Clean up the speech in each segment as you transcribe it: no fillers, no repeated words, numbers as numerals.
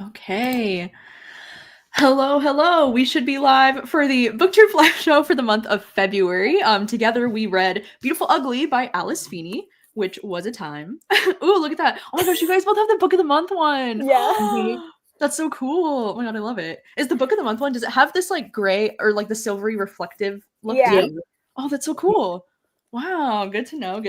Okay. Hello. We should be live for the BookTube live show for the month of February. Together we read Beautiful Ugly by Alice Feeney, which was a time. Ooh, look at that. Oh my gosh, you guys both have the Book of the Month one. Yeah. That's so cool. Oh my god, I love it. Is the Book of the Month one, does it have this like gray or like the silvery reflective look? Yeah. Oh, that's so cool. Wow, good to know.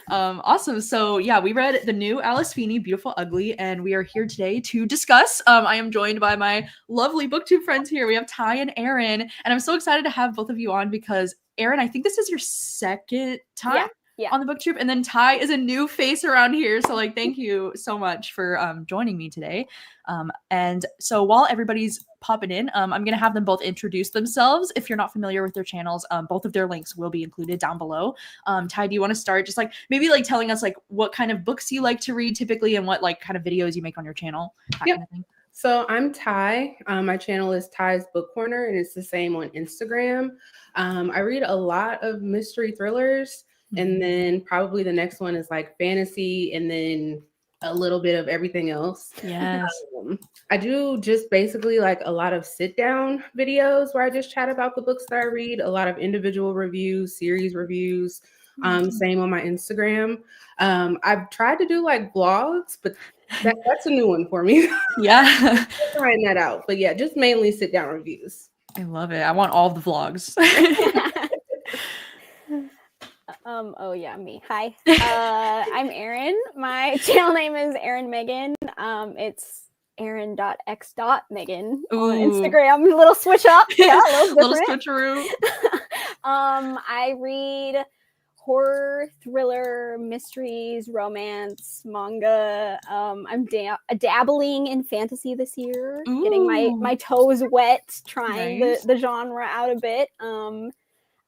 Awesome. So yeah, we read the new Alice Feeney, Beautiful Ugly, and we are here today to discuss. I am joined by my lovely booktube friends here. We have Ty and Erin, and I'm so excited to have both of you on because Erin, I think this is your second time on the booktube, and then Ty is a new face around here. So like, thank you so much for joining me today. And so while everybody's popping in, I'm going to have them both introduce themselves. If you're not familiar with their channels, both of their links will be included down below. Ty, do you want to start just like maybe like telling us like what kind of books you like to read typically and what like kind of videos you make on your channel? Kind of thing. So I'm Ty. My channel is Ty's Book Corner, and it's the same on Instagram. I read a lot of mystery thrillers, and then probably the next one is like fantasy, and then a little bit of everything else. Yes. I do just basically like a lot of sit down videos where I just chat about the books that I read, a lot of individual reviews, series reviews, same on my Instagram. I've tried to do like vlogs, but that's a new one for me. Yeah. Trying that out. But yeah, just mainly sit down reviews. I love it. I want all the vlogs. Oh yeah, me. Hi. I'm Erin. My channel name is Erin Megan. It's Erin.x.Megan on Instagram. A little switch up. Yeah, a little switcheroo. I read horror, thriller, mysteries, romance, manga. I'm dabbling in fantasy this year. Getting my toes wet, trying the genre out a bit.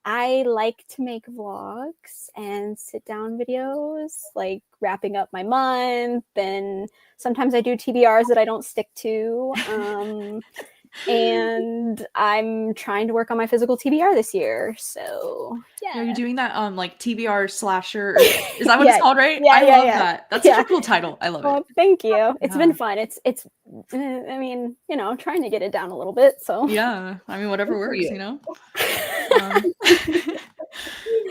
I like to make vlogs and sit down videos, like wrapping up my month, and sometimes I do TBRs that I don't stick to. And I'm trying to work on my physical TBR this year. So yeah. Are you doing that like TBR slasher? Is that what it's called, right? Yeah, I love that. That's such a cool title. I love it. Thank you. It's been fun. It's I mean, you know, trying to get it down a little bit. So yeah, I mean, whatever works, you know.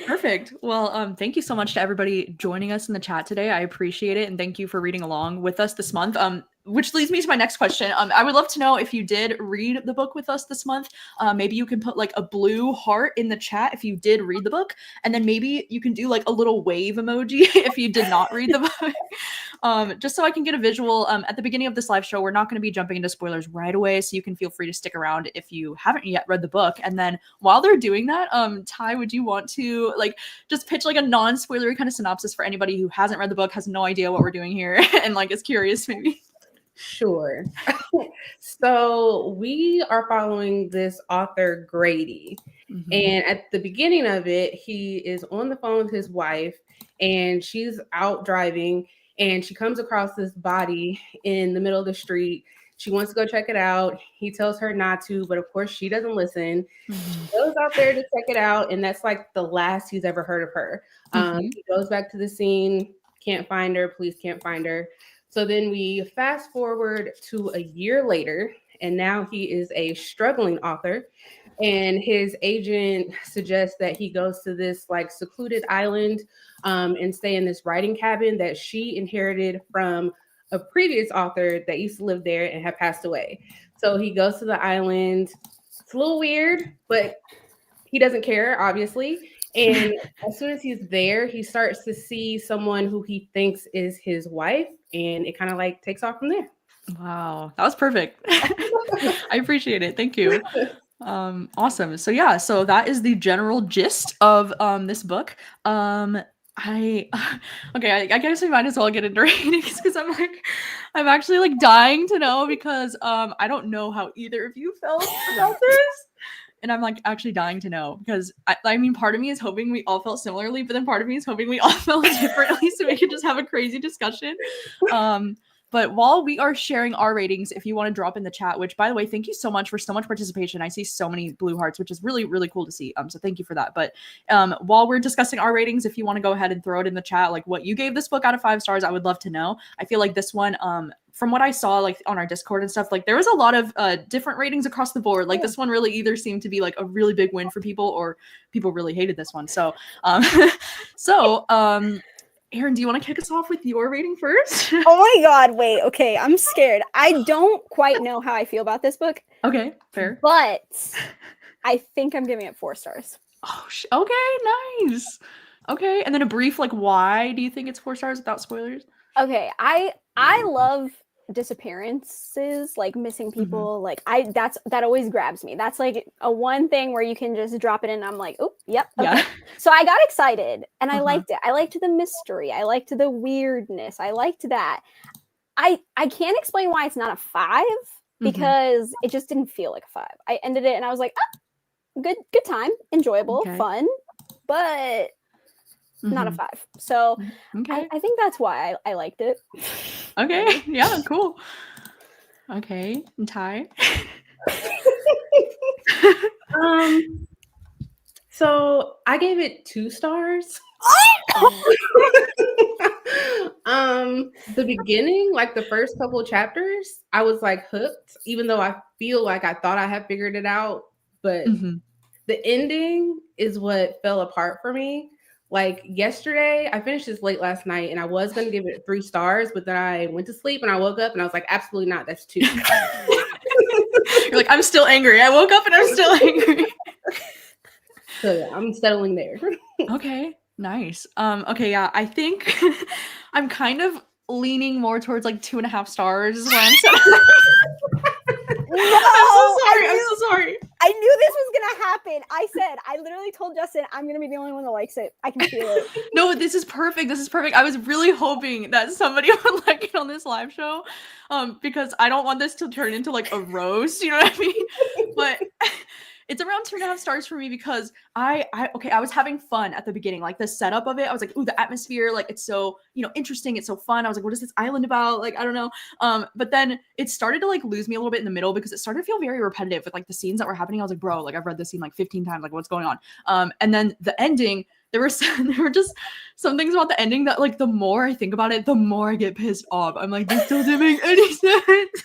Perfect. Well, thank you so much to everybody joining us in the chat today. I appreciate it, and thank you for reading along with us this month. Which leads me to my next question. I would love to know if you did read the book with us this month. Maybe you can put like a blue heart in the chat if you did read the book, and then maybe you can do like a little wave emoji if you did not read the book. Just so I can get a visual. At the beginning of this live show, we're not going to be jumping into spoilers right away, so you can feel free to stick around if you haven't yet read the book. And then while they're doing that, Ty, would you want to like just pitch like a non-spoilery kind of synopsis for anybody who hasn't read the book, has no idea what we're doing here, and like is curious maybe? Sure. So we are following this author, Grady. And at the beginning of it, he is on the phone with his wife, and she's out driving, and she comes across this body in the middle of the street. She wants to go check it out. He tells her not to, but of course she doesn't listen. She goes out there to check it out, and that's like the last he's ever heard of her. He goes back to the scene, can't find her, police can't find her. So then we fast forward to a year later, and now he is a struggling author, and his agent suggests that he goes to this like secluded island and stay in this writing cabin that she inherited from a previous author that used to live there and had passed away. So he goes to the island. It's a little weird, but he doesn't care, obviously. And as soon as he's there, he starts to see someone who he thinks is his wife, and it kind of like takes off from there. Wow, that was perfect. I appreciate it. Thank you. Awesome. So yeah, so that is the general gist of this book. I guess we might as well get into ratings because I'm actually like dying to know because I don't know how either of you felt about this. And I'm like actually dying to know because I mean, part of me is hoping we all felt similarly, but then part of me is hoping we all felt differently so we could just have a crazy discussion. But while we are sharing our ratings, if you want to drop in the chat, which by the way, thank you so much for so much participation. I see so many blue hearts, which is really, really cool to see. So thank you for that. But while we're discussing our ratings, if you want to go ahead and throw it in the chat, like what you gave this book out of 5 stars, I would love to know. I feel like this one from what I saw like on our Discord and stuff, like there was a lot of different ratings across the board. Like this one really either seemed to be like a really big win for people, or people really hated this one. So Erin, do you want to kick us off with your rating first? Oh my god, wait, okay, I'm scared. I don't quite know how I feel about this book. Okay, fair. But I think I'm giving it 4 stars. Oh, okay, nice. Okay, and then a brief like why do you think it's 4 stars without spoilers? Okay, I love disappearances, like missing people. Like that always grabs me. That's like a one thing where you can just drop it in and I'm like, oh, yep. Okay. Yeah. So I got excited and I liked it. I liked the mystery. I liked the weirdness. I liked that. I can't explain why it's not a 5 because it just didn't feel like a 5. I ended it and I was like, good time, enjoyable, fun, but not a 5. So I think that's why I liked it. Okay. Yeah, cool. Okay. And Ty? So I gave it 2 stars. The beginning, like the first couple of chapters, I was like hooked, even though I feel like I thought I had figured it out, but the ending is what fell apart for me. Like yesterday, I finished this late last night and I was going to give it 3 stars, but then I went to sleep and I woke up and I was like, absolutely not. That's 2. You're like, I'm still angry. I woke up and I'm still angry. So yeah, I'm settling there. Okay, nice. Okay, yeah, I think I'm kind of leaning more towards like 2.5 stars is where I'm settling. No, I'm so sorry. I knew this was gonna happen. I literally told Justin I'm gonna be the only one that likes it. I can feel it. No, this is perfect. I was really hoping that somebody would like it on this live show, because I don't want this to turn into like a roast. You know what I mean? But it's around 2.5 stars for me because I was having fun at the beginning, like the setup of it. I was like, ooh, the atmosphere, like it's so, interesting. It's so fun. I was like, what is this island about? Like, I don't know. But then it started to like lose me a little bit in the middle because it started to feel very repetitive with like the scenes that were happening. I was like, bro, like I've read this scene like 15 times. Like what's going on? And then the ending, there were just some things about the ending that like the more I think about it, the more I get pissed off. I'm like, this doesn't make any sense.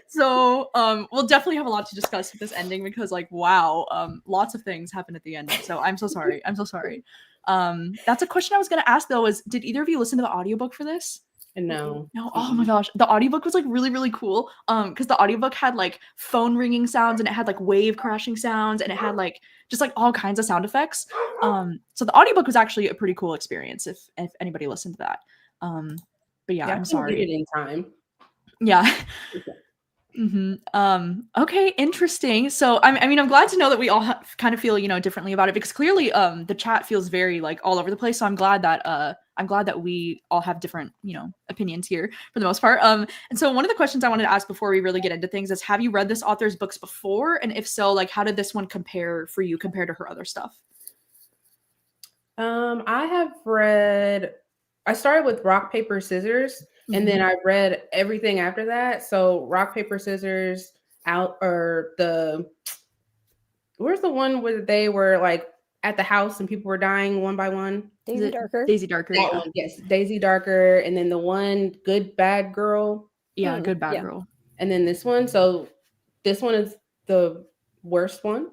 So we'll definitely have a lot to discuss with this ending because like, wow, lots of things happen at the end. So I'm so sorry. That's a question I was going to ask though, is did either of you listen to the audiobook for this? No. Oh my gosh. The audiobook was like really, really cool. Because the audiobook had like phone ringing sounds and it had like wave crashing sounds and it had like just like all kinds of sound effects. So the audiobook was actually a pretty cool experience if anybody listened to that. But yeah, I'm sorry. Read it in time. Yeah. Okay, interesting. So I mean I'm glad to know that we all kind of feel differently about it because clearly the chat feels very like all over the place. So I'm glad that we all have different opinions here for the most part. And so one of the questions I wanted to ask before we really get into things is, have you read this author's books before, and if so, like how did this one compare for you compared to her other stuff? I started with Rock, Paper, Scissors. And then I read everything after that. So Rock, Paper, Scissors, where's the one where they were like at the house and people were dying one by one? Daisy Darker. That one, yes. Daisy Darker. And then the one, Good Bad Girl. Yeah, Good Bad Girl. And then this one. So this one is the worst one.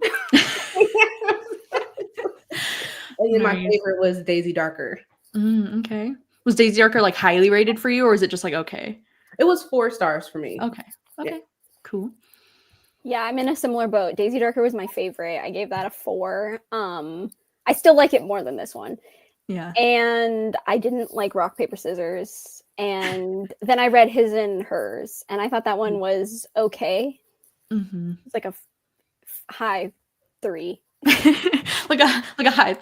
And then my favorite was Daisy Darker. Okay. Was Daisy Darker like highly rated for you, or is it just like okay? It was 4 stars for me. Okay. Yeah. Cool. Yeah, I'm in a similar boat. Daisy Darker was my favorite. I gave that a 4. I still like it more than this one. Yeah. And I didn't like Rock, Paper, Scissors. And then I read His and Hers, and I thought that one was okay. It's like a high 3. like a high 3. Like a high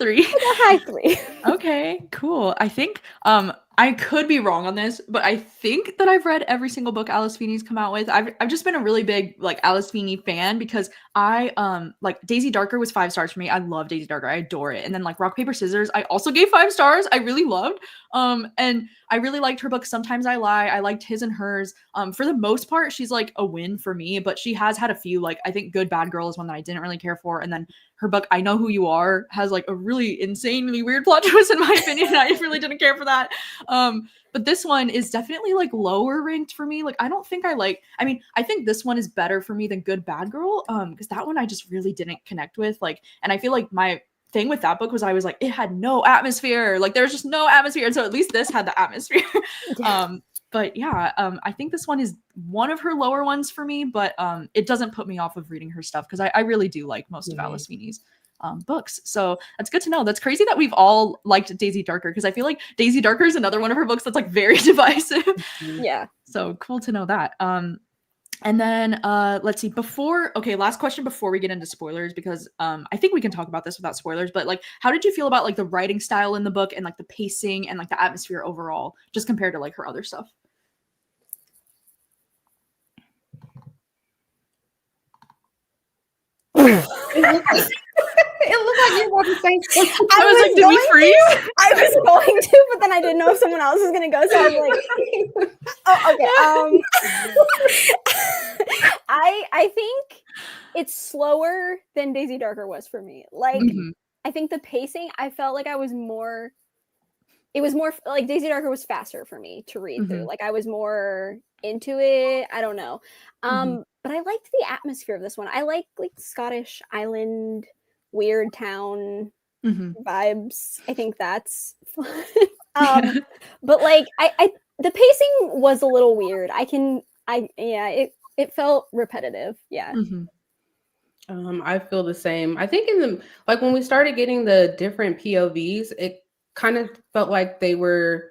3. Okay, cool. I think I could be wrong on this, but I think that I've read every single book Alice Feeney's come out with. I've just been a really big like Alice Feeney fan because I like Daisy Darker was 5 stars for me. I love Daisy Darker. I adore it. And then like Rock, Paper, Scissors, I also gave 5 stars. I really loved. And I really liked her book Sometimes I Lie. I liked His and Hers. For the most part, she's like a win for me, but she has had a few, like I think Good Bad Girl is one that I didn't really care for. And then her book I Know Who You Are has like a really insanely weird plot twist in my opinion. I really didn't care for that. But this one is definitely like lower ranked for me. Like I don't think I think this one is better for me than Good Bad Girl. Because that one I just really didn't connect with. Like, and I feel like my thing with that book was I was like, it had no atmosphere. Like there's just no atmosphere. And so at least this had the atmosphere. But yeah, I think this one is one of her lower ones for me, but it doesn't put me off of reading her stuff because I really do like most of Alice Feeney's books. So that's good to know. That's crazy that we've all liked Daisy Darker because I feel like Daisy Darker is another one of her books that's like very divisive. Yeah. So cool to know that. And then let's see, last question before we get into spoilers, because I think we can talk about this without spoilers, but like how did you feel about like the writing style in the book and like the pacing and like the atmosphere overall, just compared to like her other stuff? It looked like you were about to say something. I was like, did we freeze? I was going to, but then I didn't know if someone else was gonna go, so I was like, oh, okay. I think it's slower than Daisy Darker was for me. Like, I think the pacing, I felt like it was more like Daisy Darker was faster for me to read through. Like I was more into it. I don't know. But I liked the atmosphere of this one. I like Scottish island, weird town vibes. I think that's fun. But like I the pacing was a little weird. It felt repetitive. Yeah. I feel the same. I think in the when we started getting the different POVs, it kind of felt like they were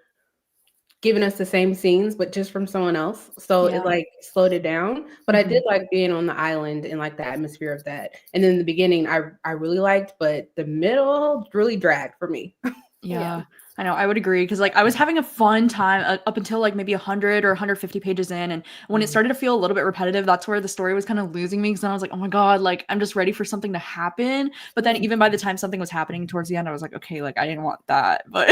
giving us the same scenes, but just from someone else. So it like slowed it down. But I did like being on the island and like the atmosphere of that. And then the beginning, I really liked, but the middle really dragged for me. Yeah. I know, I would agree because like I was having a fun time up until like maybe 100 or 150 pages in, and when it started to feel a little bit repetitive, that's where the story was kind of losing me because then I was like, oh my god, like I'm just ready for something to happen. But then even by the time something was happening towards the end, I was like, okay, like I didn't want that, but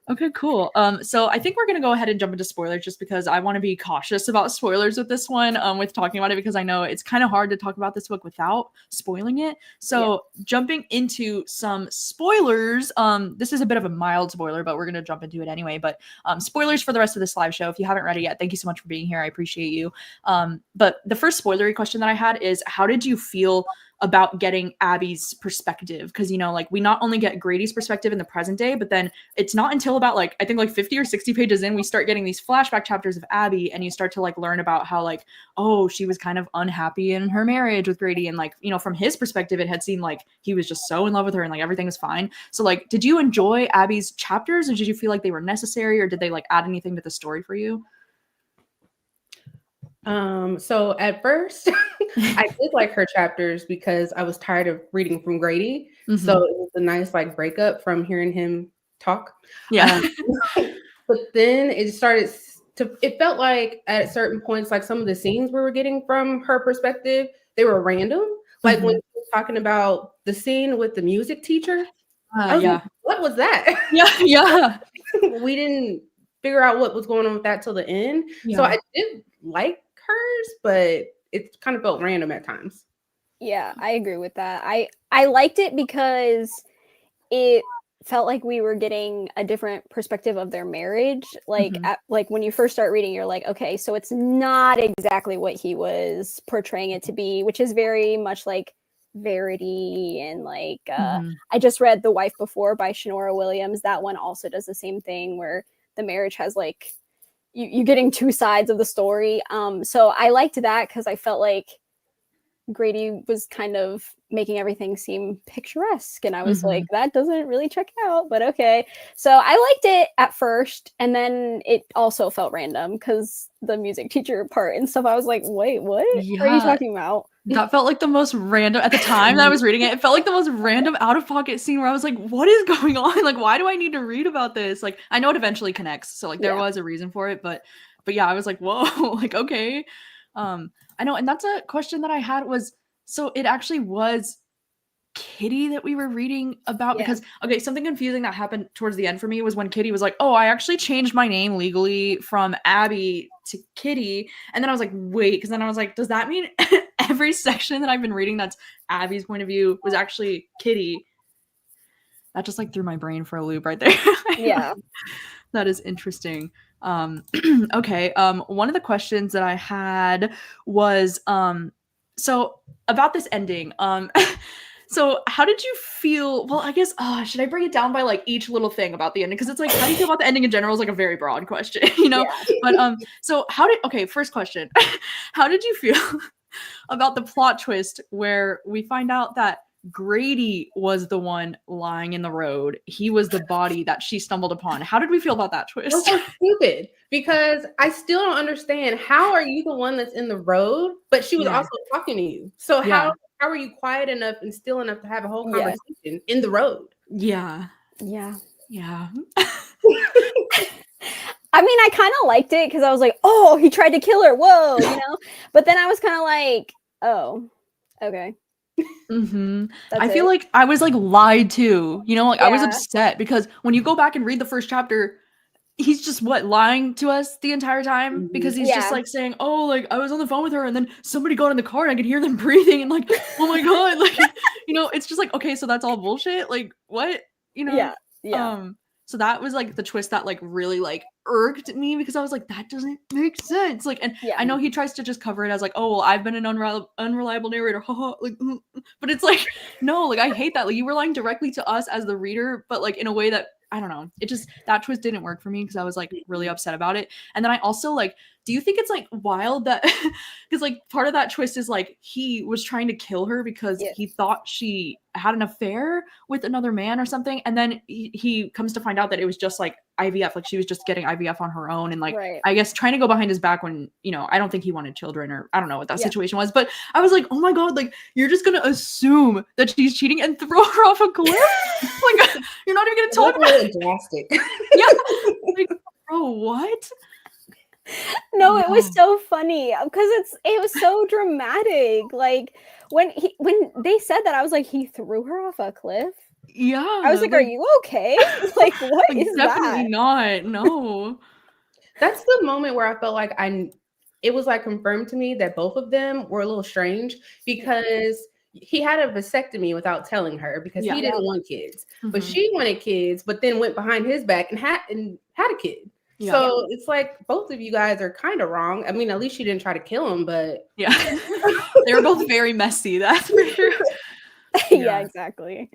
okay, cool. So I think we're gonna go ahead and jump into spoilers just because I want to be cautious about spoilers with this one, with talking about it, because I know it's kind of hard to talk about this book without spoiling it. So jumping into some spoilers, this is a bit of a mild spoiler, but we're gonna jump into it anyway. But spoilers for the rest of this live show. If you haven't read it yet, thank you so much for being here. I appreciate you. But the first spoilery question that I had is, how did you feel about getting Abby's perspective? Because, you know, like we not only get Grady's perspective in the present day, but then it's not until about like, I think like 50 or 60 pages in, we start getting these flashback chapters of Abby, and you start to like learn about how like, oh, she was kind of unhappy in her marriage with Grady. And like, you know, from his perspective, it had seemed like he was just so in love with her and like everything was fine. So like, did you enjoy Abby's chapters, or did you feel like they were necessary, or did they like add anything to the story for you? So at first I did like her chapters because I was tired of reading from Grady. So it was a nice like breakup from hearing him talk. But then it felt like at certain points, like some of the scenes we were getting from her perspective, they were random. Like when she was talking about the scene with the music teacher. I was like, what was that? We didn't figure out what was going on with that till the end. So I did like hers, but it kind of felt random at times. Yeah, I agree with that. I liked it because it felt like we were getting a different perspective of their marriage. Like like when you first start reading, you're like, okay, so it's not exactly what he was portraying it to be, which is very much like Verity and like I just read The Wife Before by Shanora Williams. That one also does the same thing where the marriage has like you getting two sides of the story. So I liked that because I felt like Grady was kind of making everything seem picturesque, and I was like, that doesn't really check out, but okay. So I liked it at first, and then it also felt random because the music teacher part and stuff, I was like, wait, what are you talking about? That felt like the most random at the time that I was reading it. It felt like the most random out of pocket scene where I was like, what is going on? Like, why do I need to read about this? Like, I know it eventually connects. So like there was a reason for it, but yeah, I was like, whoa, like, okay. I know. And that's a question that I had was, so it actually was Kitty that we were reading about, because okay, something confusing that happened towards the end for me was when Kitty was like, oh, I actually changed my name legally from Abby to Kitty. And then I was like, wait, because then I was like, does that mean every section that I've been reading that's Abby's point of view was actually Kitty? That just like threw my brain for a loop right there. Yeah. That is interesting. Okay. One of the questions that I had was so about this ending. So how did you feel? Well, I guess should I break it down by like each little thing about the ending? Because it's like, how do you feel about the ending in general is like a very broad question, you know? Yeah. But so first question. How did you feel about the plot twist where we find out that Grady was the one lying in the road? He was the body that she stumbled upon. How did we feel about that twist? That's so stupid, because I still don't understand, how are you the one that's in the road, but she was also talking to you? So how are you quiet enough and still enough to have a whole conversation in the road? Yeah. I mean, I kind of liked it because I was like, oh, he tried to kill her. Whoa, you know? But then I was kind of like, oh, okay. I feel like I was like lied to, you know, like I was upset because when you go back and read the first chapter, he's just lying to us the entire time, because he's just like saying, oh, like I was on the phone with her and then somebody got in the car and I could hear them breathing and like, oh my god, like, you know, it's just like, okay, so that's all bullshit, like what, you know? So that was like the twist that like really like irked me, because I was like, that doesn't make sense. Like, and I know he tries to just cover it as like, oh, well, I've been an unreliable narrator, like, but it's like, no, like I hate that. Like you were lying directly to us as the reader, but like in a way that, I don't know, it just, that twist didn't work for me because I was like really upset about it. And then I also like, do you think it's like wild that, because like part of that twist is like he was trying to kill her because he thought she had an affair with another man or something, and then he comes to find out that it was just like IVF, like she was just getting IVF on her own, and like I guess trying to go behind his back when, you know, I don't think he wanted children, or I don't know what that situation was, but I was like, oh my god, like you're just gonna assume that she's cheating and throw her off a cliff? Like you're not even gonna talk about it. Drastic. Yeah. Like, bro, what? No, it was so funny because it was so dramatic. Like when they said that, I was like, he threw her off a cliff. Yeah, I was like, are you okay? Like, what like, is definitely that? not. No. That's the moment where I felt like it was like confirmed to me that both of them were a little strange, because he had a vasectomy without telling her because he didn't want kids, but she wanted kids, but then went behind his back and had a kid. So it's like both of you guys are kind of wrong. I mean, at least she didn't try to kill him, but they were both very messy. That's for sure. Yeah, exactly.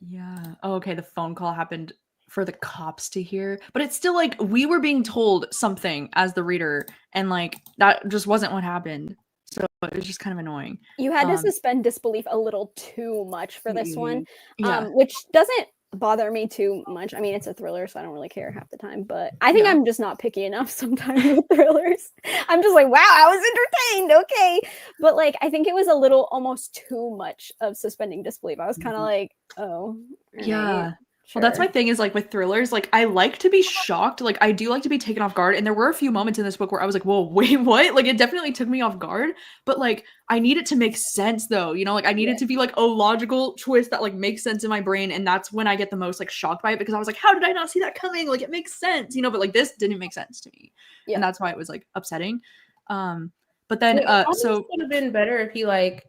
Yeah. Oh, okay. The phone call happened for the cops to hear, but it's still like we were being told something as the reader, and like that just wasn't what happened. So it was just kind of annoying. You had to suspend disbelief a little too much for this one, which doesn't bother me too much. I mean, it's a thriller, so I don't really care half the time, but I think I'm just not picky enough sometimes with thrillers. I'm just like, wow, I was entertained, okay. But like, I think it was a little almost too much of suspending disbelief. I was kind of like, oh. Yeah. Well, that's my thing is like with thrillers, like I like to be shocked. Like I do like to be taken off guard. And there were a few moments in this book where I was like, whoa, wait, what? Like it definitely took me off guard. But like I need it to make sense though. You know, like I need it to be like a logical twist that like makes sense in my brain. And that's when I get the most like shocked by it, because I was like, how did I not see that coming? Like it makes sense, you know, but like this didn't make sense to me. And that's why it was like upsetting. But then so it would have been better if he like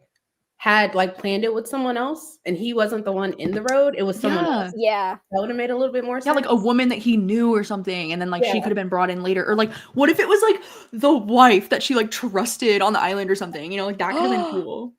had like planned it with someone else and he wasn't the one in the road, it was someone else. Yeah, that would have made a little bit more sense. Yeah, like a woman that he knew or something, and then like she could have been brought in later, or like what if it was like the wife that she like trusted on the island or something, you know, like that could have been cool.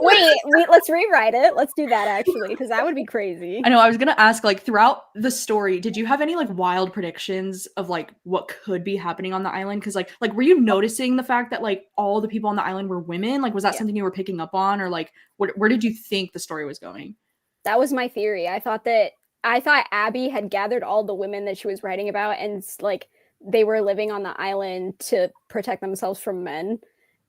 Wait, let's rewrite it. Let's do that actually, because that would be crazy. I know. I was gonna ask, like, throughout the story, did you have any like wild predictions of like what could be happening on the island? Because like were you noticing the fact that like all the people on the island were women? Like, was that something you were picking up on, or like where did you think the story was going? That was my theory. I thought Abby had gathered all the women that she was writing about, and like they were living on the island to protect themselves from men.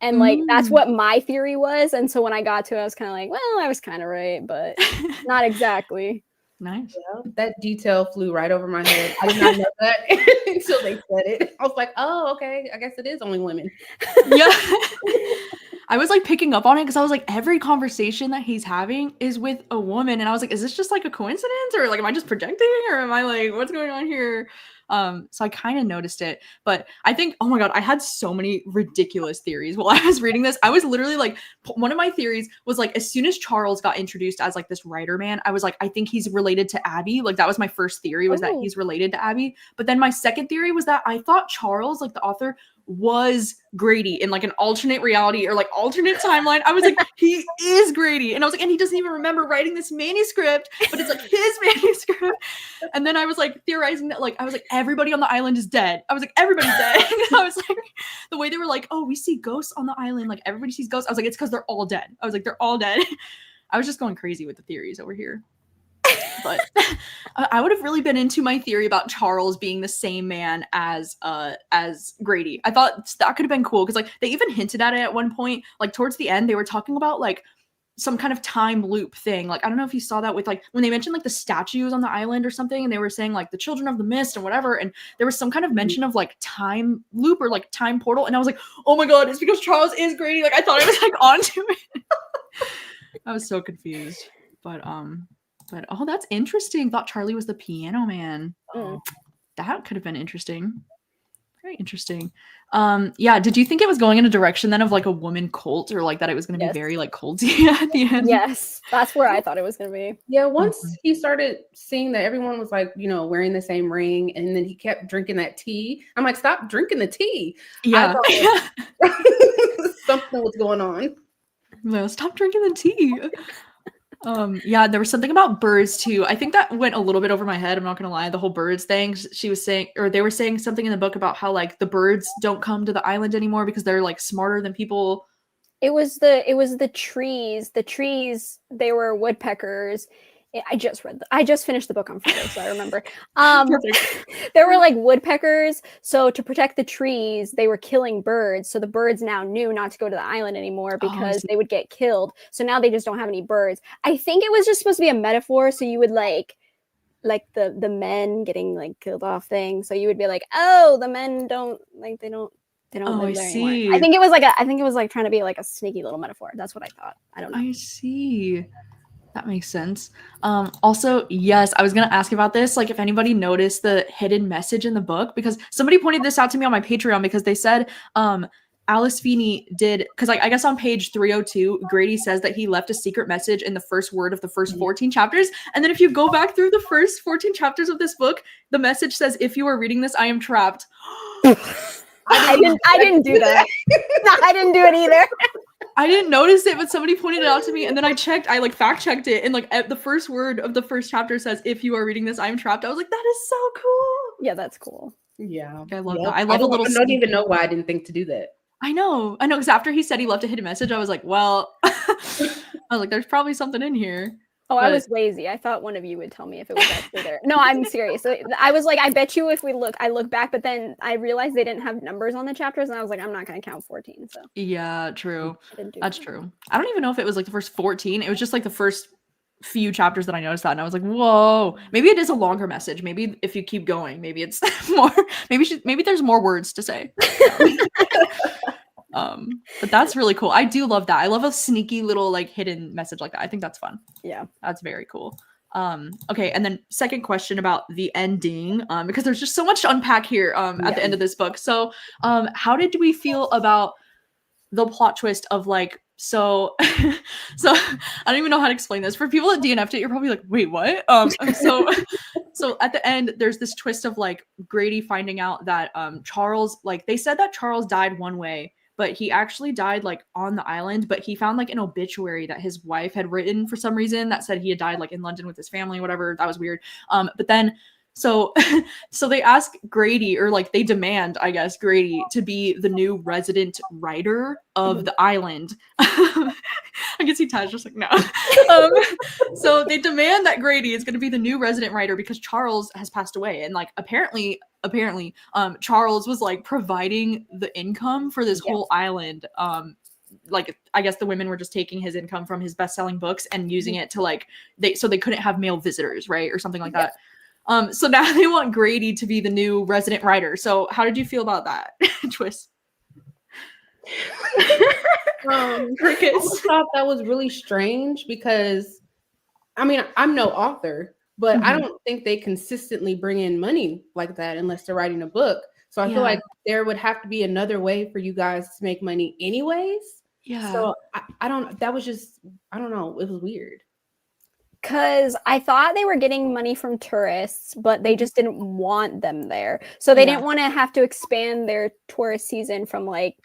And like that's what my theory was. And so when I got to it, I was kind of like, well, I was kind of right, but not exactly. Nice. Yeah, that detail flew right over my head. I did not know that until they said it. I was like, oh, okay. I guess it is only women. Yeah. I was like picking up on it because I was like, every conversation that he's having is with a woman. And I was like, is this just like a coincidence, or like, am I just projecting, or am I like, what's going on here? So I kind of noticed it, but I think, oh my God, I had so many ridiculous theories while I was reading this. I was literally like, one of my theories was like, as soon as Charles got introduced as like this writer man, I was like, I think he's related to Abby. Like that was my first theory, was that he's related to Abby. But then my second theory was that I thought Charles, like the author, was Grady in like an alternate reality or like alternate timeline. I was like, he is Grady. And I was like, and he doesn't even remember writing this manuscript, but it's like his manuscript. And then I was like theorizing that, like, I was like, everybody on the island is dead. I was like, everybody's dead. And I was like, the way they were like, oh, we see ghosts on the island. Like everybody sees ghosts. I was like, it's because they're all dead. I was like, they're all dead. I was just going crazy with the theories over here. But I would have really been into my theory about Charles being the same man as Grady. I thought that could have been cool because like they even hinted at it at one point. Like towards the end, they were talking about like some kind of time loop thing. Like I don't know if you saw that with like when they mentioned like the statues on the island or something, and they were saying like the children of the mist and whatever, and there was some kind of mention of like time loop or like time portal, and I was like, oh my God, it's because Charles is Grady. Like I thought I was like onto it. I was so confused, but oh, that's interesting. Thought Charlie was the piano man. That could have been interesting. Very interesting. Yeah, did you think it was going in a direction then of like a woman cult, or like that it was going to be very like culty at the end? Yes, that's where I thought it was going to be. Yeah, once he started seeing that everyone was like, you know, wearing the same ring, and then he kept drinking that tea. I'm like, stop drinking the tea. Yeah. Something was going on. No, stop drinking the tea. Yeah, there was something about birds too. I think that went a little bit over my head. I'm not gonna lie. The whole birds thing. She was saying, or they were saying something in the book about how like the birds don't come to the island anymore because they're like smarter than people. It was the trees. The trees, they were woodpeckers. I just finished the book on Friday, so I remember. There were like woodpeckers. So to protect the trees, they were killing birds. So the birds now knew not to go to the island anymore because they would get killed. So now they just don't have any birds. I think it was just supposed to be a metaphor. So you would like the men getting like killed off thing. So you would be like, oh, the men don't live there anymore. I think it was like trying to be like a sneaky little metaphor. That's what I thought. I don't know. I see. That makes sense. Also, yes, I was going to ask about this. Like, if anybody noticed the hidden message in the book, because somebody pointed this out to me on my Patreon, because they said Alice Feeney did, because I guess on page 302, Grady says that he left a secret message in the first word of the first 14 chapters. And then if you go back through the first 14 chapters of this book, the message says, if you are reading this, I am trapped. I didn't do that. No, I didn't do it either. I didn't notice it, but somebody pointed it out to me, and then I like fact checked it, and like the first word of the first chapter says, if you are reading this, I'm trapped. I was like, that is so cool. Yeah, that's cool. Yeah. I love that. I love a little. I don't even know why I didn't think to do that. I know, because after he said he left a hidden message, I was like, well, I was like, there's probably something in here. Oh, I was lazy. I thought one of you would tell me if it was actually there. No, I'm serious. So I was like, I bet you if I look back, but then I realized they didn't have numbers on the chapters, and I was like, I'm not going to count 14. So yeah, true. That's true. I don't even know if it was like the first 14. It was just like the first few chapters that I noticed that, and I was like, whoa. Maybe it is a longer message. Maybe if you keep going, maybe it's more. Maybe there's more words to say. But that's really cool. I do love that. I love a sneaky little like hidden message like that. I think that's fun. Yeah, that's very cool. Okay, and then second question about the ending, because there's just so much to unpack here at the end of this book. So how did we feel about the plot twist of like, so I don't even know how to explain this. For people that DNF'd it, you're probably like, wait, what? So at the end, there's this twist of like Grady finding out that Charles, like they said that Charles died one way, but he actually died like on the island, but he found like an obituary that his wife had written for some reason that said he had died like in London with his family, whatever. That was weird. But then so they ask Grady, or like they demand, I guess, Grady to be the new resident writer of the island. I can see Taj just like, no. So they demand that Grady is going to be the new resident writer because Charles has passed away, and like apparently Charles was like providing the income for this whole island. Like I guess the women were just taking his income from his best-selling books and using it to like they couldn't have male visitors, right, or something like that. So now they want Grady to be the new resident writer. So how did you feel about that twist? Crickets. I thought that was really strange because, I mean, I'm no author, but I don't think they consistently bring in money like that unless they're writing a book. So I feel like there would have to be another way for you guys to make money anyways. Yeah. So I don't, that was just, I don't know. It was weird. Because I thought they were getting money from tourists, but they just didn't want them there. So they didn't want to have to expand their tourist season from like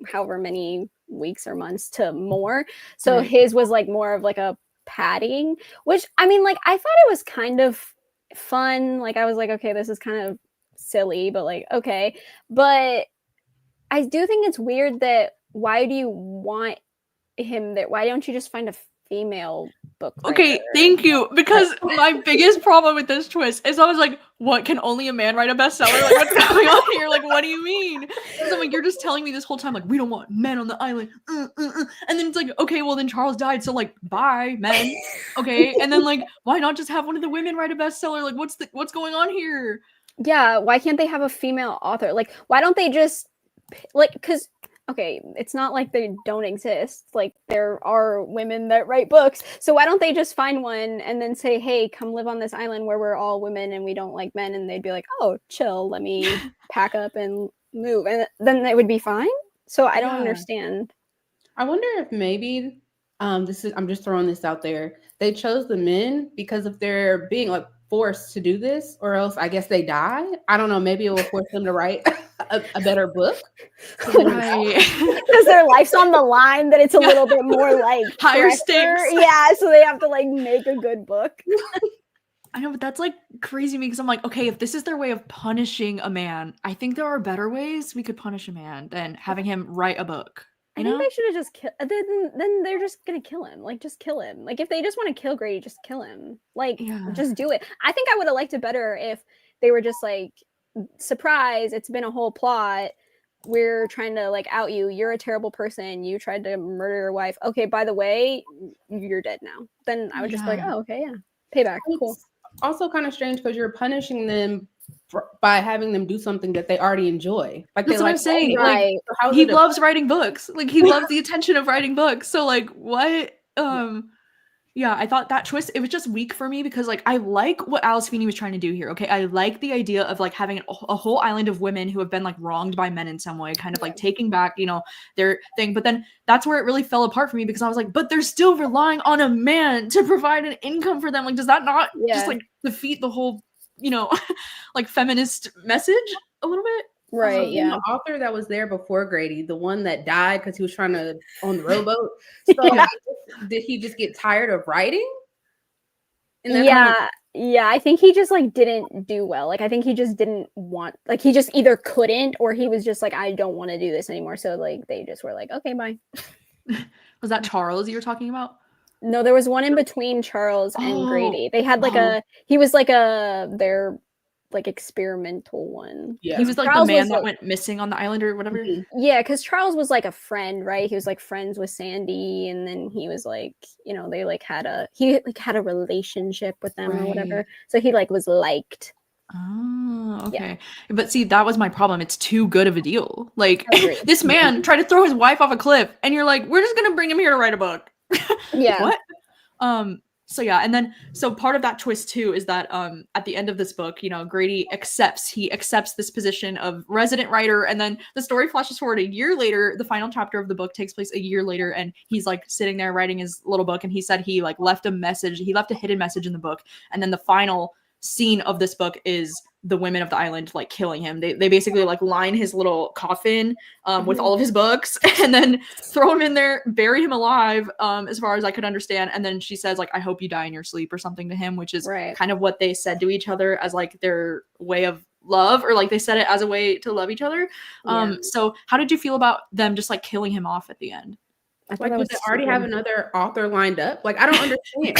however many weeks or months to more. So his was like more of like a padding, which I mean, like I thought it was kind of fun. Like I was like, okay, this is kind of silly, but like, okay. But I do think it's weird that why do you want him there? Why don't you just find a female book writer? Okay, thank you. Because my biggest problem with this twist is I was like, what, can only a man write a bestseller? Like, what's going on here? Like, what do you mean? Because I'm like, you're just telling me this whole time, like, we don't want men on the island. And then it's like, okay, well then Charles died, so like, bye, men. Okay, and then like, why not just have one of the women write a bestseller? Like, what's going on here? Yeah, why can't they have a female author? Like, why don't they just like, because okay, it's not like they don't exist. Like there are women that write books. So why don't they just find one and then say, hey, come live on this island where we're all women and we don't like men? And they'd be like, oh, chill, let me pack up and move. And then they would be fine. So I don't understand. I wonder if maybe I'm just throwing this out there. They chose the men because if they're being like forced to do this, or else I guess they die. I don't know. Maybe it will force them to write a better book. Right. Because their life's on the line, that it's a little bit more like higher pressure. stakes. Yeah, so they have to like make a good book. I know, but that's like crazy to me because I'm like, okay, if this is their way of punishing a man, I think there are better ways we could punish a man than having him write a book. I think they should have just killed. Then they're just gonna kill him. Like, just kill him. Like, if they just want to kill Grady, just kill him. Like, just do it. I think I would have liked it better if they were just like, surprise, it's been a whole plot. We're trying to like out you. You're a terrible person. You tried to murder your wife. Okay, by the way, you're dead now. Then I would just be like, oh, okay, yeah, payback. Cool. It's also kind of strange because you're punishing them by having them do something that they already enjoy. Like that's what I'm saying. Right. Like, he loves writing books. Like he loves the attention of writing books. So like what? Yeah, I thought that twist, it was just weak for me because like I like what Alice Feeney was trying to do here. Okay, I like the idea of like having a whole island of women who have been like wronged by men in some way, kind of like taking back, you know, their thing. But then that's where it really fell apart for me because I was like, but they're still relying on a man to provide an income for them. Like, does that not just like defeat the whole, you know, like feminist message a little bit? Right, yeah. The author that was there before Grady, the one that died because he was trying to on the rowboat. So did he just get tired of writing? Yeah, I think he just like didn't do well. Like I think he just didn't want, like he just either couldn't or he was just like, I don't want to do this anymore. So like they just were like, okay, bye. Was that Charles you were talking about? No, there was one in between Charles and Grady. They had like he was like their like experimental one. Yeah, he was like Charles the man that went missing on the island or whatever. Yeah, because Charles was like a friend, right? He was like friends with Sandy, and then he was like, you know, they like had a relationship with them or whatever. So he like was liked. Oh, okay. Yeah. But see, that was my problem. It's too good of a deal. Like this man tried to throw his wife off a cliff, and you're like, we're just gonna bring him here to write a book. Yeah. What? So yeah, and then so part of that twist too is that at the end of this book, you know, Grady accepts this position of resident writer, and then the story flashes forward a year later. The final chapter of the book takes place a year later, and he's like sitting there writing his little book, and he said he like left a hidden message in the book, and then the final scene of this book is the women of the island like killing him. They basically like line his little coffin with all of his books and then throw him in there, bury him alive, as far as I could understand. And then she says like, I hope you die in your sleep or something to him, which is kind of what they said to each other as like their way of love, or like they said it as a way to love each other. So how did you feel about them just like killing him off at the end? Like, did they already have another author lined up? Like, I don't understand.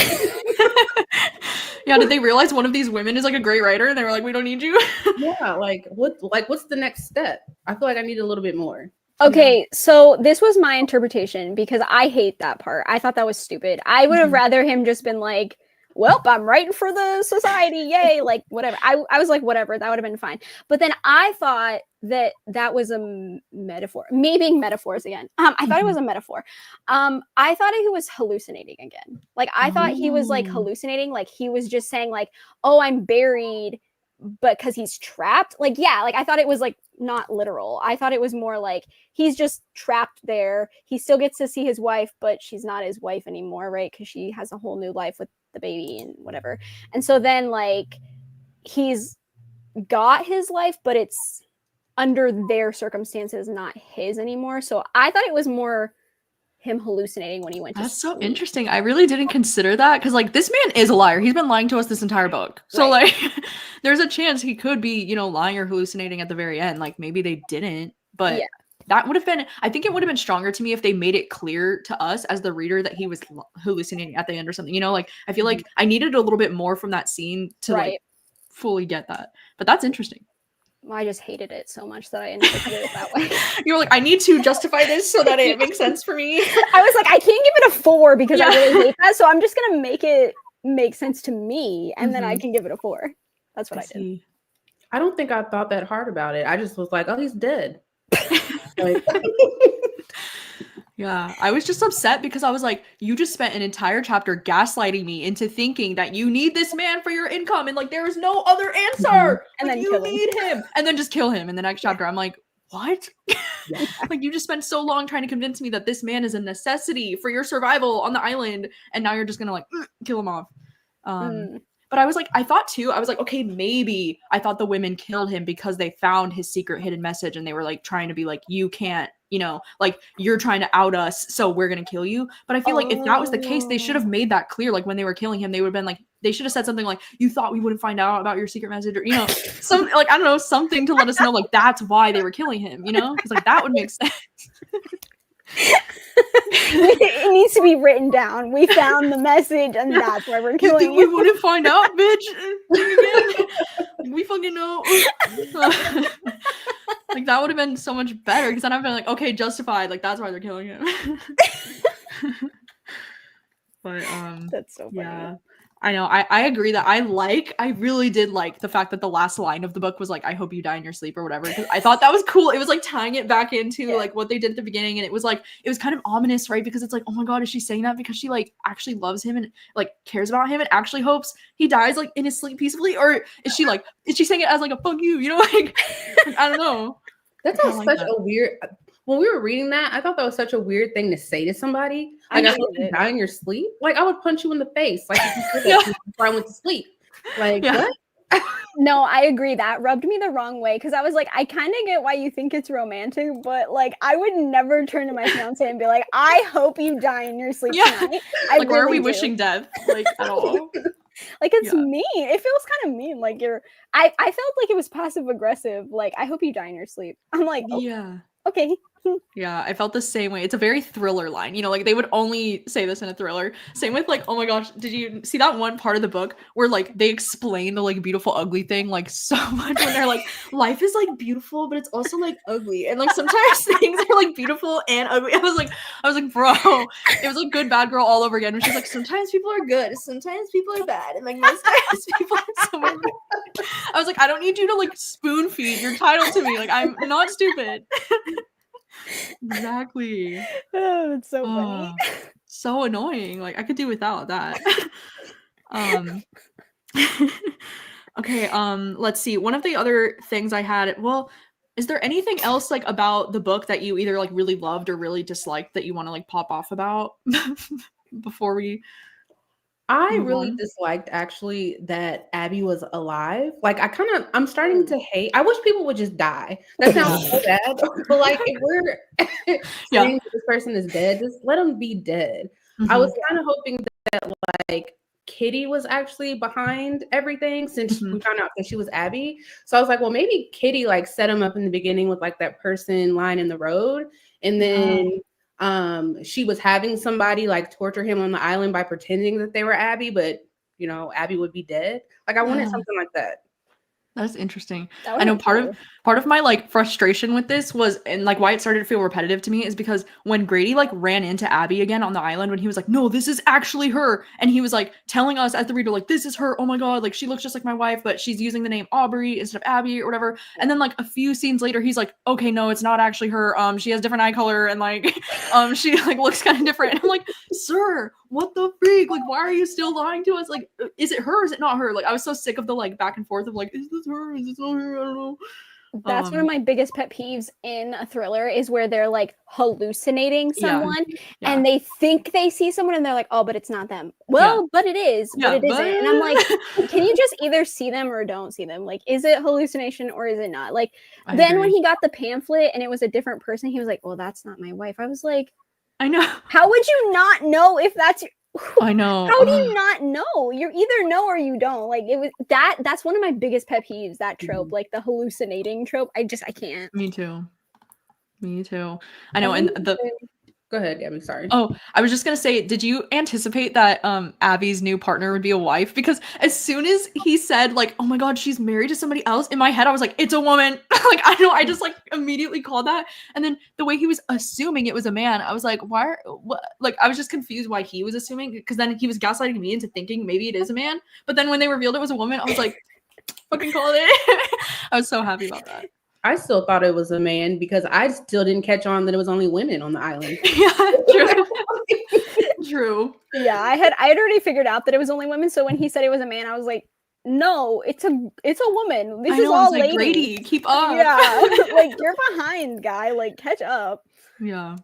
Yeah, did they realize one of these women is like a great writer and they were like, we don't need you? Yeah, what's the next step? I feel like I need a little bit more. Okay, so this was my interpretation because I hate that part. I thought that was stupid. I would have rather him just been like, well, I'm writing for the society, yay, like whatever. I was like, whatever, that would have been fine. But then I thought that was a metaphor. Me being metaphors again. I thought it was a metaphor. I thought he was hallucinating again. Like I thought he was like hallucinating. Like he was just saying like, oh, I'm buried, but because he's trapped. Like, yeah, like I thought it was like not literal. I thought it was more like he's just trapped there. He still gets to see his wife, but she's not his wife anymore, right? Because she has a whole new life with the baby and whatever. And so then like he's got his life, but it's under their circumstances, not his anymore. So I thought it was more him hallucinating when he went to That's so sleep. interesting. I really didn't consider that because like this man is a liar. He's been lying to us this entire book. So Right. like there's a chance he could be, you know, lying or hallucinating at the very end. Like maybe they didn't, but Yeah. that would have been, I think it would have been stronger to me if they made it clear to us as the reader that he was hallucinating at the end or something. You know, like I feel like I needed a little bit more from that scene to like fully get that. But that's interesting. I just hated it so much that I interpreted it that way. You're like, I need to justify this so that it makes sense for me. I was like, I can't give it a 4 because I really hate that. So I'm just gonna make it make sense to me, and then I can give it a 4. That's what I did. I don't think I thought that hard about it. I just was like, oh, he's dead. Like, yeah, I was just upset because I was like, you just spent an entire chapter gaslighting me into thinking that you need this man for your income, and like there is no other answer. And like, then you need him, and then just kill him in the next chapter. I'm like, what? Like you just spent so long trying to convince me that this man is a necessity for your survival on the island, and now you're just gonna like kill him off. But I was like, I thought too, I was like, okay, maybe I thought the women killed him because they found his secret hidden message and they were like trying to be like, you can't, you know, like you're trying to out us, so we're gonna kill you. But I feel like if that was the case, they should have made that clear. Like when they were killing him, they would have been like, they should have said something like, you thought we wouldn't find out about your secret message, or you know, some like I don't know, something to let us know like that's why they were killing him, you know, because like that would make sense. It needs to be written down. We found the message, and that's why we're killing you. We wouldn't find out, bitch. We fucking know. Like that would have been so much better because then I've been like, okay, justified. Like that's why they're killing him. But that's so funny. Yeah. I know. I agree that I really did like the fact that the last line of the book was like, I hope you die in your sleep or whatever. Because I thought that was cool. It was like tying it back into like what they did at the beginning. And it was like, it was kind of ominous, right? Because it's like, oh my God, is she saying that because she like actually loves him and like cares about him and actually hopes he dies like in his sleep peacefully? Or is she saying it as like a fuck you know, like I don't know. That's such a weird. When we were reading that, I thought that was such a weird thing to say to somebody. Like, I hope you die in your sleep. Like, I would punch you in the face. Like, if you said that before I went to sleep. Like, what? No, I agree. That rubbed me the wrong way because I was like, I kind of get why you think it's romantic, but like, I would never turn to my fiance and be like, I hope you die in your sleep tonight. I like, why are we wishing death? Like, at all? Like, it's mean. It feels kind of mean. Like, I felt like it was passive aggressive. Like, I hope you die in your sleep. I'm like, yeah. Okay. Yeah, I felt the same way. It's a very thriller line. You know, like they would only say this in a thriller. Same with like, oh my gosh, did you see that one part of the book where like they explain the like beautiful ugly thing like so much when they're like, life is like beautiful, but it's also like ugly. And like sometimes things are like beautiful and ugly. I was like, bro, it was like good bad girl all over again. And she's like, sometimes people are good, sometimes people are bad, and like most times people are so bad. I was like, I don't need you to like spoon feed your title to me. Like I'm not stupid. Exactly. Oh, it's so funny. So annoying. Like I could do without that. Okay, let's see. One of the other things I had, well, is there anything else like about the book that you either like really loved or really disliked that you want to like pop off about before we I really disliked actually that Abby was alive. Like I'm starting to hate. I wish people would just die. That sounds so bad. But like if we're saying this person is dead, just let them be dead. I was kind of hoping that like Kitty was actually behind everything since we found out that she was Abby. So I was like, well, maybe Kitty like set him up in the beginning with like that person lying in the road, and then she was having somebody like torture him on the island by pretending that they were Abby, but you know, Abby would be dead. Like I wanted something like that. That's interesting. That I know would be part of my like frustration with this was, and like why it started to feel repetitive to me, is because when Grady like ran into Abby again on the island, when he was like, no, this is actually her, and he was like telling us as the reader, like, this is her, oh my god, like she looks just like my wife, but she's using the name Aubrey instead of Abby or whatever. And then like a few scenes later, he's like, okay, no, it's not actually her. She has different eye color and like she like looks kind of different. And I'm like, sir, what the freak? Like, why are you still lying to us? Like, is it her or is it not her? Like, I was so sick of the like back and forth of like, is this her? Is this not her? I don't know. That's one of my biggest pet peeves in a thriller, is where they're like hallucinating someone and they think they see someone and they're like, oh, but it's not them. Well, but it is, but it isn't. And I'm like, can you just either see them or don't see them? Like, is it hallucination or is it not? Like, then when he got the pamphlet and it was a different person, he was like, well, that's not my wife. I was like, I know. How would you not know if that's I know. How do you not know? You either know or you don't. Like, it was that's one of my biggest pet peeves, that trope, like the hallucinating trope. I can't. Me too. I know. And go ahead, Gabby. Sorry. Oh, I was just gonna say, did you anticipate that Abby's new partner would be a wife? Because as soon as he said, like, oh my god, she's married to somebody else, in my head I was like, it's a woman. Like, I just like immediately called that. And then the way he was assuming it was a man, I was like, what? Like, I was just confused why he was assuming, because then he was gaslighting me into thinking maybe it is a man. But then when they revealed it was a woman, I was like, fucking called it. I was so happy about that. I still thought it was a man because I still didn't catch on that it was only women on the island. Yeah, true. True. Yeah, I had already figured out that it was only women. So when he said it was a man, I was like, no, it's a woman. This is all ladies. Grady, keep up. Yeah, like, you're behind, guy. Like, catch up. Yeah,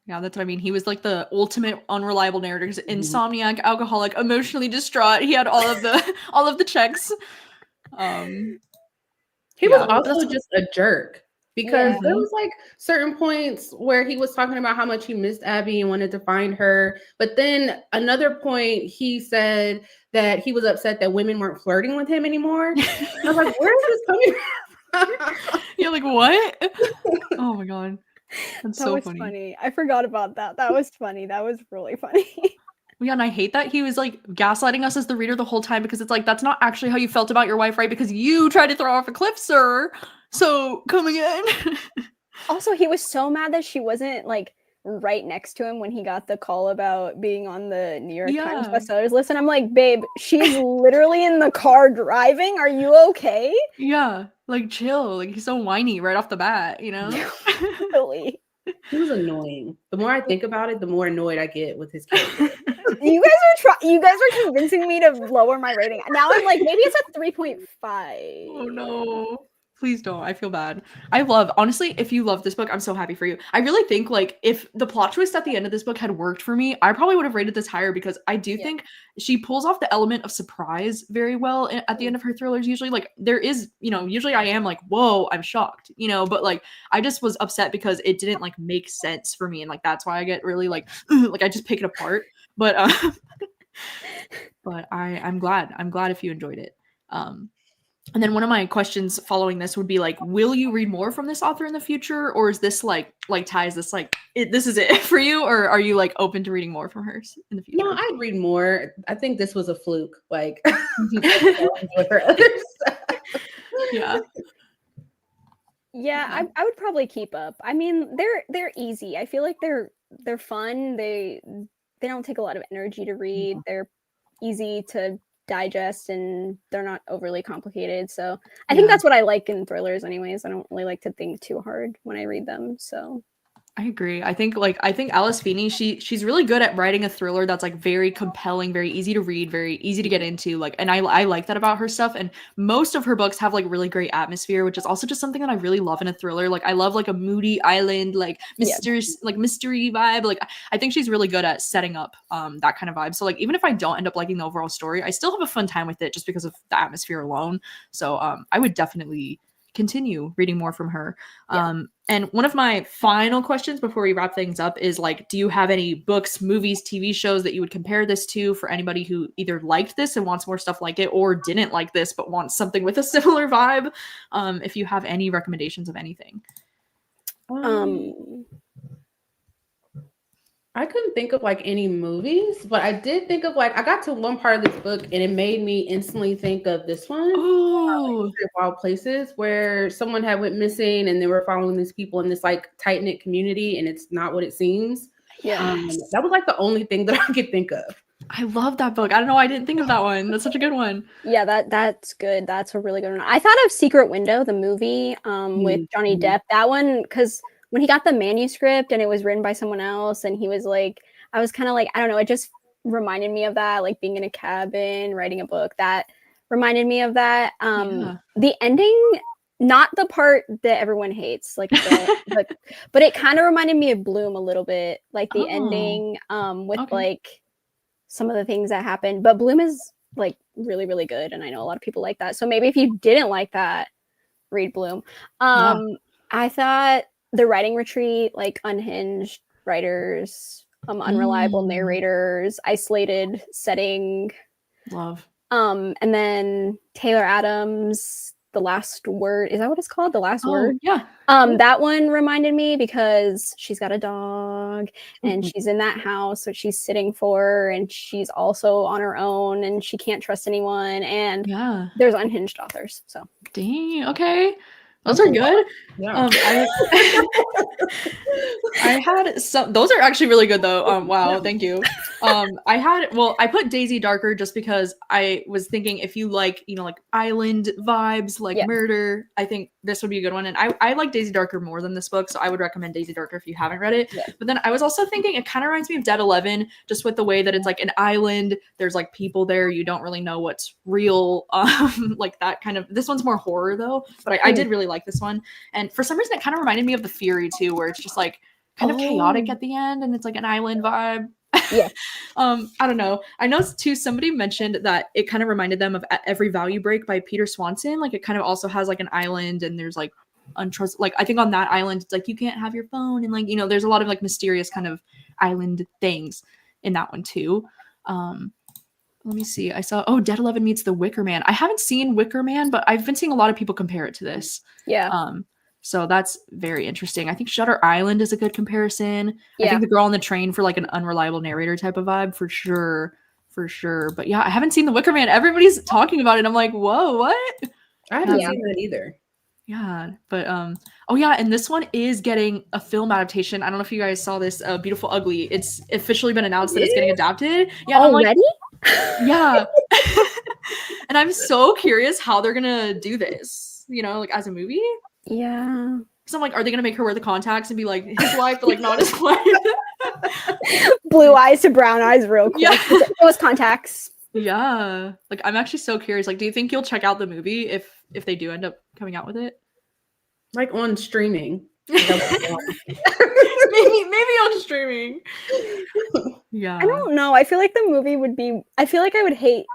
that's what I mean. He was like the ultimate unreliable narrator. Insomniac, alcoholic, emotionally distraught. He had all of the checks. He was also just a jerk, because there was like certain points where he was talking about how much he missed Abby and wanted to find her. But then another point, he said that he was upset that women weren't flirting with him anymore. I was like, where is this coming from? You're like, what? Oh my god. That's so funny. I forgot about that. That was funny. That was really funny. Yeah, and I hate that he was like gaslighting us as the reader the whole time, because it's like, that's not actually how you felt about your wife, right? Because you tried to throw her off a cliff, sir. So come again. Also, he was so mad that she wasn't like right next to him when he got the call about being on the New York Times bestsellers list. And I'm like, babe, she's literally in the car driving. Are you okay? Yeah, like, chill. Like, he's so whiny right off the bat, you know? Really. He was annoying. The more I think about it, the more annoyed I get with his character. You guys are convincing me to lower my rating. Now I'm like, maybe it's a 3.5. Oh no. Please don't. I feel bad. Honestly, if you love this book, I'm so happy for you. I really think, like, if the plot twist at the end of this book had worked for me, I probably would have rated this higher, because I do think she pulls off the element of surprise very well at the end of her thrillers. Usually, like, there is, usually I am like, whoa, I'm shocked, but like, I just was upset because it didn't like make sense for me. And like, that's why I get really like, like, I just pick it apart. But, but I'm glad if you enjoyed it. And then one of my questions following this would be like, will you read more from this author in the future? Or is this like Ty, is this like, this is it for you? Or are you like open to reading more from her in the future? No, I'd read more. I think this was a fluke. Like, yeah, I would probably keep up. I mean, they're easy. I feel like they're fun. They don't take a lot of energy to read. They're easy to digest, and they're not overly complicated. So I think that's what I like in thrillers anyways. I don't really like to think too hard when I read them. So I agree. I think Alice Feeney, she's really good at writing a thriller that's like very compelling, very easy to read, very easy to get into. Like, and I like that about her stuff. And most of her books have like really great atmosphere, which is also just something that I really love in a thriller. Like, I love like a moody island, like mysterious, like mystery vibe. Like, I think she's really good at setting up that kind of vibe. So like, even if I don't end up liking the overall story, I still have a fun time with it just because of the atmosphere alone. So I would definitely continue reading more from her. And one of my final questions before we wrap things up is like, do you have any books, movies, TV shows that you would compare this to for anybody who either liked this and wants more stuff like it, or didn't like this but wants something with a similar vibe? If you have any recommendations of anything. I couldn't think of like any movies, but I did think of like I got to one part of this book and it made me instantly think of this one. Oh, Wild Places, where someone had went missing and they were following these people in this like tight knit community, and it's not what it seems. yes. That was like the only thing that I could think of. I love that book. I don't know why I didn't think of that one. That's such a good one. Yeah, that's good. That's a really good one. I thought of Secret Window, the movie, with Johnny Depp. That one, because when he got the manuscript and it was written by someone else, and he was like, I was kind of like, I don't know, it just reminded me of that, like being in a cabin, writing a book. That reminded me of that. The ending, not the part that everyone hates, like but it kind of reminded me of Bloom a little bit, like the ending, with like some of the things that happened. But Bloom is like really, really good, and I know a lot of people like that. So maybe if you didn't like that, read Bloom. I thought the writing retreat, like unhinged writers, unreliable narrators, isolated setting, love. And then Taylor Adams, The Last Word. Is that what it's called? The Last Word? Yeah. That one reminded me because she's got a dog and she's in that house, so she's sitting for her, and she's also on her own and she can't trust anyone. And there's unhinged authors. So dang, okay. Those are good. Yeah. I had some. Those are actually really good, though. Wow, thank you. I put Daisy Darker just because I was thinking if you like, like island vibes, like murder, I think this would be a good one. And I like Daisy Darker more than this book, so I would recommend Daisy Darker if you haven't read it. But then I was also thinking it kind of reminds me of Dead 11, just with the way that it's like an island. There's like people there. You don't really know what's real. Like that kind of. This one's more horror though, but I did really like this one. And for some reason, it kind of reminded me of The Fury too, where it's just like kind of chaotic at the end, and it's like an island vibe. I don't know. I know too. Somebody mentioned that it kind of reminded them of Every Value Break by Peter Swanson. Like it kind of also has like an island, and there's like untrust. Like I think on that island, it's like you can't have your phone, and like there's a lot of like mysterious kind of island things in that one too. Let me see. I saw Dead 11 meets The Wicker Man. I haven't seen Wicker Man, but I've been seeing a lot of people compare it to this. So that's very interesting. I think Shutter Island is a good comparison. I think The Girl on the Train for like an unreliable narrator type of vibe for sure. But yeah, I haven't seen The Wicker Man. Everybody's talking about it. I'm like, whoa, what? I haven't seen that either. Yeah, but and this one is getting a film adaptation. I don't know if you guys saw this, Beautiful Ugly. It's officially been announced that it's getting adapted. Yeah, already? Yeah. And I'm so curious how they're gonna do this, like as a movie. Yeah. So I'm like, are they gonna make her wear the contacts and be like his wife, but like not his wife? Blue eyes to brown eyes real quick. Yeah. Those contacts. Yeah. Like I'm actually so curious. Like, do you think you'll check out the movie if they do end up coming out with it? Like on streaming. maybe on streaming. Yeah. I don't know. I feel like the movie would be, I feel like I would hate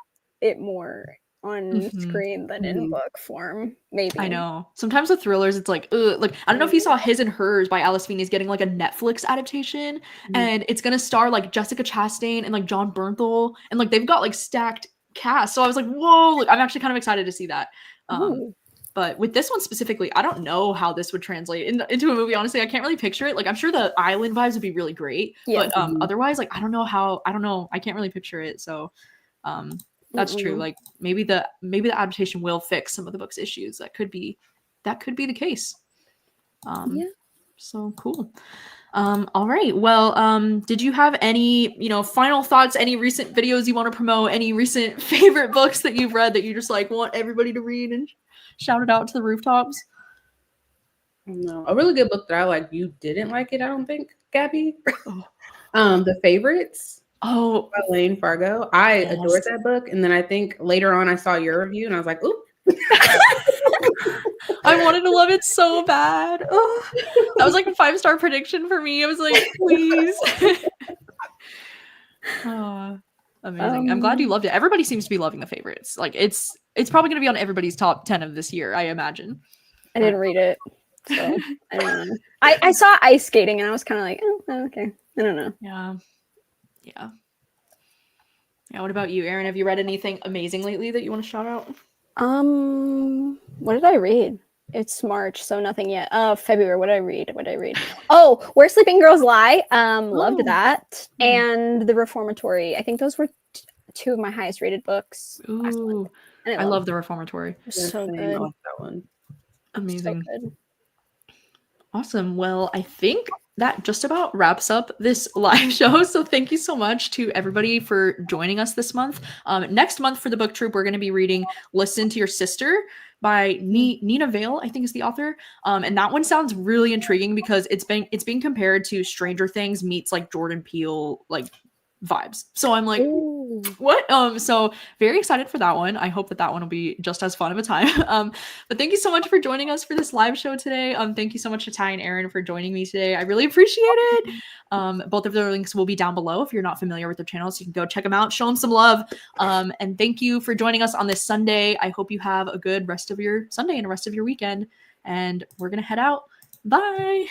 it more on screen than in book form. Maybe. I know. Sometimes with thrillers, it's like, ugh. Like I don't know if you saw His and Hers by Alice Feeney is getting like a Netflix adaptation, and it's gonna star like Jessica Chastain and like John Bernthal, and like they've got like stacked cast. So I was like, whoa! Like I'm actually kind of excited to see that. But with this one specifically, I don't know how this would translate into a movie. Honestly, I can't really picture it. Like I'm sure the island vibes would be really great, but otherwise, like I don't know how. I don't know. I can't really picture it. So. That's true. Like maybe the adaptation will fix some of the book's issues. That could be the case. So cool. All right. Well, did you have any, final thoughts, any recent videos you want to promote, any recent favorite books that you've read that you just like want everybody to read and shout it out to the rooftops? No, a really good book that I like. You didn't like it, I don't think, Gabby. The Favorites. Oh, by Lane Fargo. I adored that book. And then I think later on I saw your review and I was like, ooh. I wanted to love it so bad. Oh, that was like a 5-star prediction for me. I was like, please. Amazing. I'm glad you loved it. Everybody seems to be loving The Favorites. Like it's probably going to be on everybody's top 10 of this year, I imagine. I didn't read it. So I don't know. I saw ice skating and I was kind of like, oh, okay. I don't know. Yeah. What about you, Erin? Have you read anything amazing lately that you want to shout out? What did I read? It's March, so nothing yet. February. What did I read? Oh, Where Sleeping Girls Lie. Loved that. And The Reformatory. I think those were two of my highest rated books last month. And I love The Reformatory. It was so good. I love that one. Amazing. So good. Awesome. Well, I think that just about wraps up this live show. So thank you so much to everybody for joining us this month. Next month for the book troop, we're going to be reading Listen to Your Sister by Nina Vale, I think is the author. And that one sounds really intriguing because it's being compared to Stranger Things meets like Jordan Peele like vibes. So I'm like, Ooh. What? So very excited for that one. I hope that one will be just as fun of a time. But thank you so much for joining us for this live show today. Thank you so much to Ty and Erin for joining me today. I really appreciate it. Both of their links will be down below if you're not familiar with their channels. You can go check them out, show them some love. And thank you for joining us on this Sunday. I hope you have a good rest of your Sunday and the rest of your weekend. And we're gonna head out. Bye.